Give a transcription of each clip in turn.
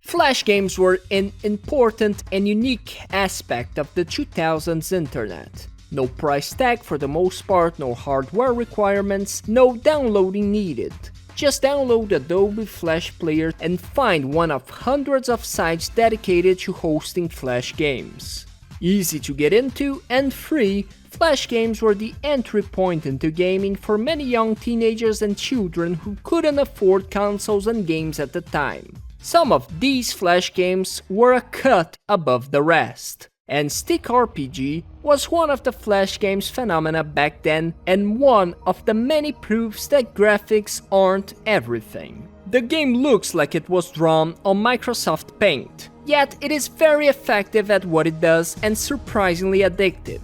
Flash games were an important and unique aspect of the 2000s internet. No price tag for the most part, no hardware requirements, no downloading needed. Just download Adobe Flash Player and find one of hundreds of sites dedicated to hosting Flash games. Easy to get into and free, Flash games were the entry point into gaming for many young teenagers and children who couldn't afford consoles and games at the time. Some of these Flash games were a cut above the rest, and Stick RPG was one of the Flash games phenomena back then and one of the many proofs that graphics aren't everything. The game looks like it was drawn on Microsoft Paint, yet it is very effective at what it does and surprisingly addictive.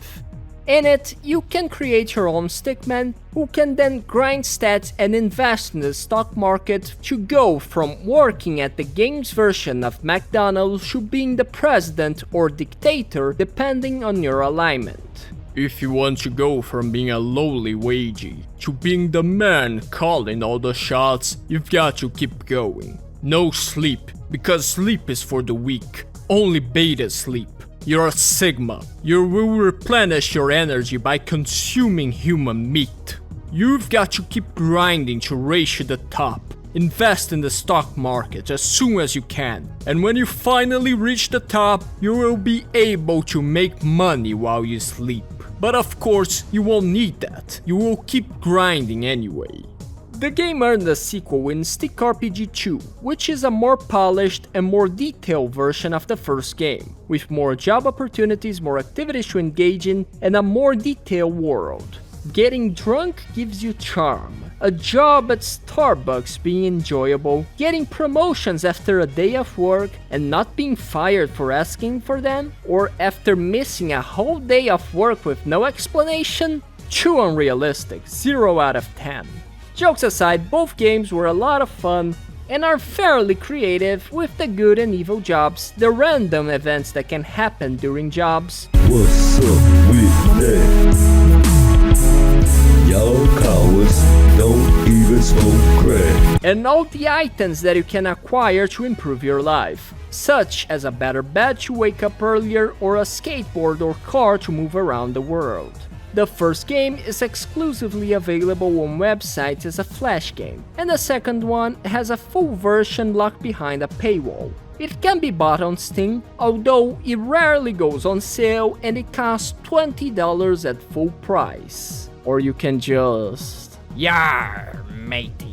In it, you can create your own stickman who can then grind stats and invest in the stock market to go from working at the game's version of McDonald's to being the president or dictator depending on your alignment. If you want to go from being a lowly wagey to being the man calling all the shots, you've got to keep going. No sleep, because sleep is for the weak. Only beta sleep. You're a Sigma. You will replenish your energy by consuming human meat. You've got to keep grinding to race to the top. Invest in the stock market as soon as you can. And when you finally reach the top, you will be able to make money while you sleep. But of course, you won't need that. You will keep grinding anyway. The game earned a sequel in Stick RPG 2, which is a more polished and more detailed version of the first game, with more job opportunities, more activities to engage in, and a more detailed world. Getting drunk gives you charm, a job at Starbucks being enjoyable, getting promotions after a day of work and not being fired for asking for them, or after missing a whole day of work with no explanation, too unrealistic, 0 out of 10. Jokes aside, both games were a lot of fun and are fairly creative with the good and evil jobs, the random events that can happen during jobs. What's up with that? Y'all cowards don't even smoke crack. And all the items that you can acquire to improve your life, such as a better bed to wake up earlier or a skateboard or car to move around the world. The first game is exclusively available on websites as a Flash game, and the second one has a full version locked behind a paywall. It can be bought on Steam, although it rarely goes on sale and it costs $20 at full price. Or you can just... Yar, mateys.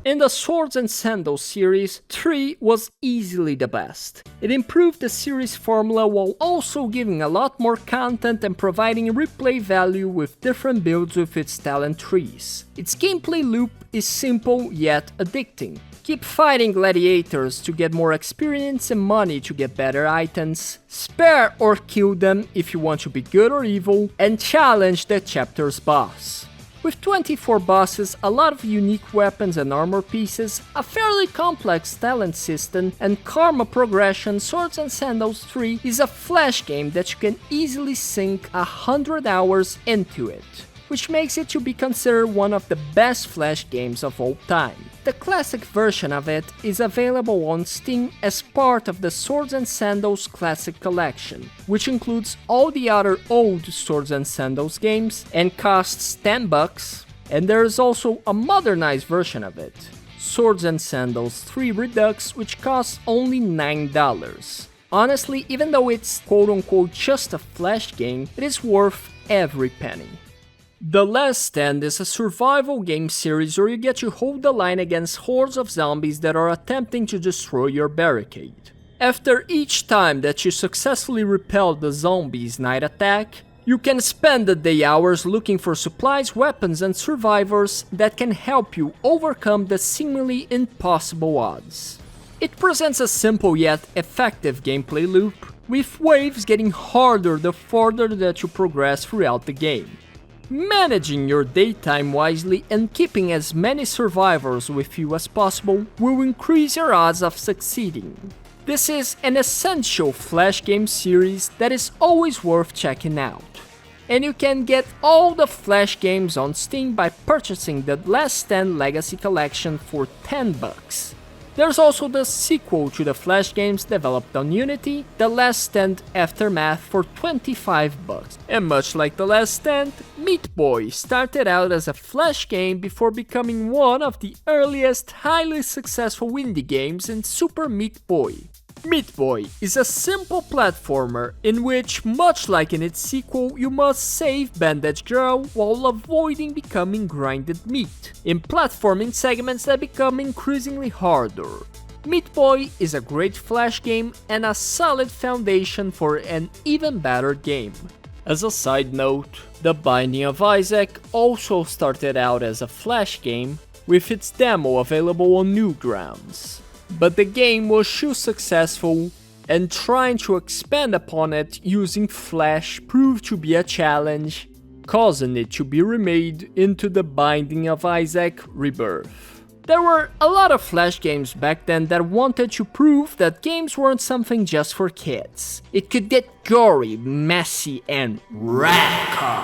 In the Swords and Sandals series, 3 was easily the best. It improved the series formula while also giving a lot more content and providing replay value with different builds with its talent trees. Its gameplay loop is simple yet addicting. Keep fighting gladiators to get more experience and money to get better items, spare or kill them if you want to be good or evil, and challenge the chapter's boss. With 24 bosses, a lot of unique weapons and armor pieces, a fairly complex talent system, and karma progression, Swords and Sandals 3 is a Flash game that you can easily sink 100 hours into it, which makes it to be considered one of the best Flash games of all time. The classic version of it is available on Steam as part of the Swords and Sandals Classic Collection, which includes all the other old Swords and Sandals games and costs $10, and there is also a modernized version of it, Swords and Sandals 3 Redux, which costs only $9. Honestly, even though it's quote-unquote just a Flash game, it is worth every penny. The Last Stand is a survival game series where you get to hold the line against hordes of zombies that are attempting to destroy your barricade. After each time that you successfully repel the zombies' night attack, you can spend the day hours looking for supplies, weapons, and survivors that can help you overcome the seemingly impossible odds. It presents a simple yet effective gameplay loop, with waves getting harder the further that you progress throughout the game. Managing your daytime wisely and keeping as many survivors with you as possible will increase your odds of succeeding. This is an essential Flash game series that is always worth checking out. And you can get all the Flash games on Steam by purchasing the Last Stand Legacy Collection for $10. There's also the sequel to the Flash games developed on Unity, The Last Stand Aftermath for $25. And much like The Last Stand, Meat Boy started out as a Flash game before becoming one of the earliest highly successful indie games in Super Meat Boy. Meat Boy is a simple platformer in which, much like in its sequel, you must save Bandage Girl while avoiding becoming grinded meat, in platforming segments that become increasingly harder. Meat Boy is a great Flash game and a solid foundation for an even better game. As a side note, The Binding of Isaac also started out as a Flash game, with its demo available on Newgrounds. But the game was too successful, and trying to expand upon it using Flash proved to be a challenge, causing it to be remade into The Binding of Isaac Rebirth. There were a lot of Flash games back then that wanted to prove that games weren't something just for kids. It could get gory, messy, and radical.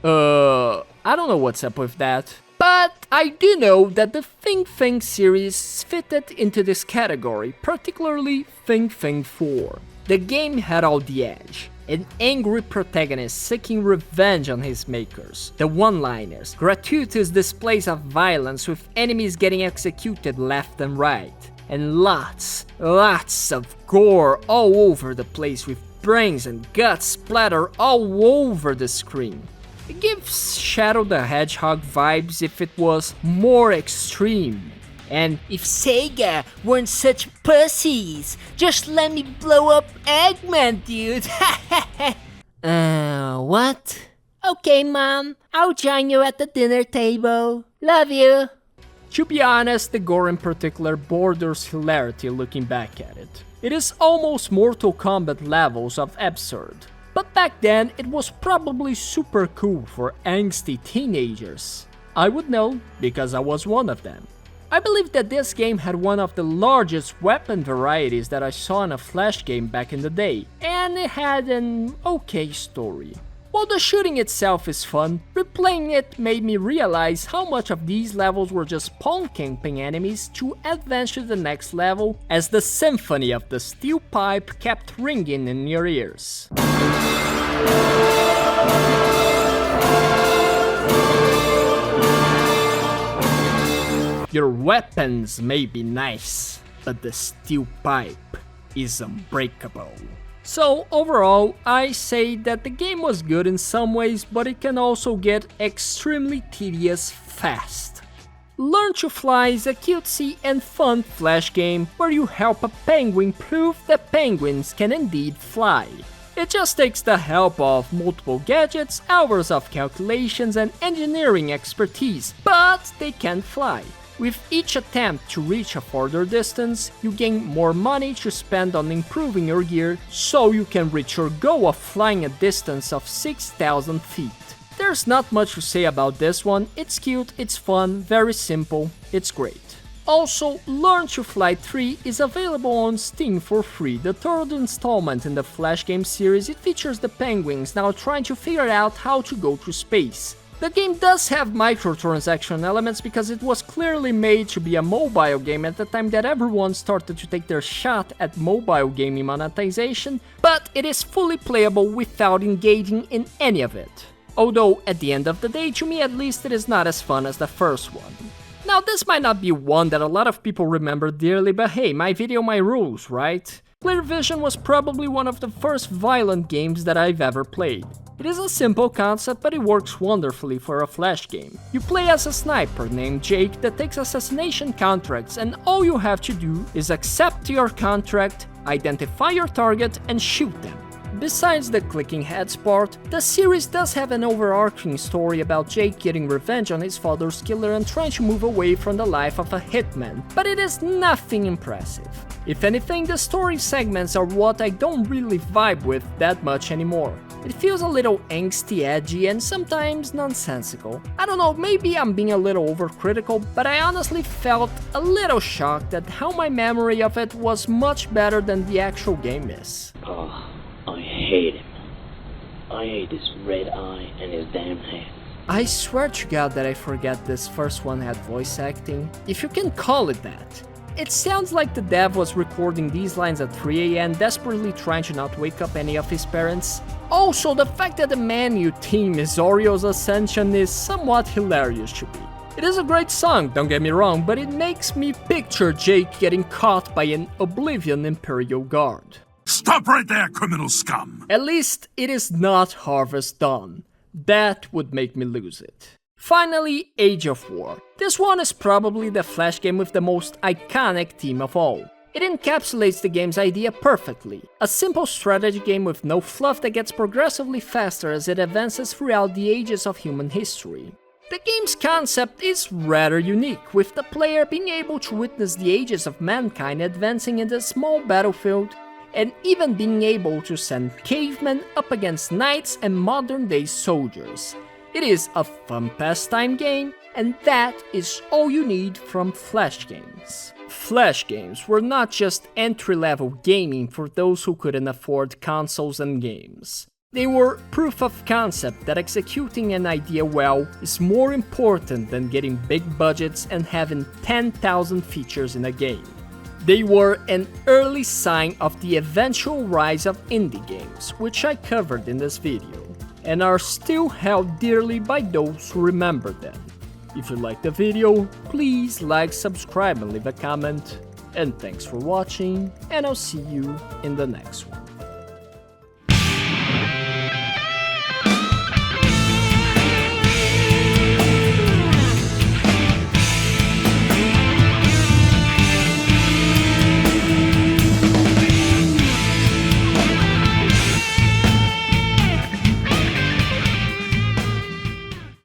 I don't know what's up with that. But I do know that the Thing series fitted into this category, particularly Thing 4. The game had all the edge. An angry protagonist seeking revenge on his makers, the one-liners, gratuitous displays of violence with enemies getting executed left and right, and lots of gore all over the place with brains and guts splatter all over the screen. It gives Shadow the Hedgehog vibes if it was more extreme. And if Sega weren't such pussies, just let me blow up Eggman, dude. What? Okay, Mom, I'll join you at the dinner table. Love you. To be honest, the gore in particular borders hilarity looking back at it. It is almost Mortal Kombat levels of absurd. But back then, it was probably super cool for angsty teenagers. I would know, because I was one of them. I believe that this game had one of the largest weapon varieties that I saw in a Flash game back in the day, and it had an okay story. While the shooting itself is fun, replaying it made me realize how much of these levels were just pawn camping enemies to advance to the next level as the symphony of the steel pipe kept ringing in your ears. Your weapons may be nice, but the steel pipe is unbreakable. So overall, I say that the game was good in some ways, but it can also get extremely tedious fast. Learn to Fly is a cutesy and fun Flash game where you help a penguin prove that penguins can indeed fly. It just takes the help of multiple gadgets, hours of calculations and engineering expertise, but they can fly. With each attempt to reach a further distance, you gain more money to spend on improving your gear, so you can reach your goal of flying a distance of 6,000 feet. There's not much to say about this one, it's cute, it's fun, very simple, it's great. Also, Learn to Fly 3 is available on Steam for free, the third installment in the Flash game series. It features the penguins now trying to figure out how to go to space. The game does have microtransaction elements because it was clearly made to be a mobile game at the time that everyone started to take their shot at mobile gaming monetization, but it is fully playable without engaging in any of it. Although, at the end of the day, to me at least, it is not as fun as the first one. Now, this might not be one that a lot of people remember dearly, but hey, my video, my rules, right? Clear Vision was probably one of the first violent games that I've ever played. It is a simple concept, but it works wonderfully for a Flash game. You play as a sniper named Jake that takes assassination contracts, and all you have to do is accept your contract, identify your target, and shoot them. Besides the clicking heads part, the series does have an overarching story about Jake getting revenge on his father's killer and trying to move away from the life of a hitman, but it is nothing impressive. If anything, the story segments are what I don't really vibe with that much anymore. It feels a little angsty, edgy, and sometimes nonsensical. I don't know, maybe I'm being a little overcritical, but I honestly felt a little shocked at how my memory of it was much better than the actual game is. Oh, I hate him. I hate his red eye and his damn head. I swear to God that I forget this first one had voice acting, if you can call it that. it sounds like the dev was recording these lines at 3 AM, desperately trying to not wake up any of his parents. Also, the fact that the menu theme is Oreo's Ascension is somewhat hilarious to me. It is a great song, don't get me wrong, but it makes me picture Jake getting caught by an Oblivion Imperial Guard. Stop right there, criminal scum! At least it is not Harvest Dawn. That would make me lose it. Finally, Age of War. This one is probably the Flash game with the most iconic theme of all. It encapsulates the game's idea perfectly. A simple strategy game with no fluff that gets progressively faster as it advances throughout the ages of human history. The game's concept is rather unique, with the player being able to witness the ages of mankind advancing in the small battlefield, and even being able to send cavemen up against knights and modern-day soldiers. It is a fun pastime game, and that is all you need from Flash games. Flash games were not just entry-level gaming for those who couldn't afford consoles and games. They were proof of concept that executing an idea well is more important than getting big budgets and having 10,000 features in a game. They were an early sign of the eventual rise of indie games, which I covered in this video, and are still held dearly by those who remember them. If you liked the video, please like, subscribe and leave a comment. And thanks for watching, and I'll see you in the next one.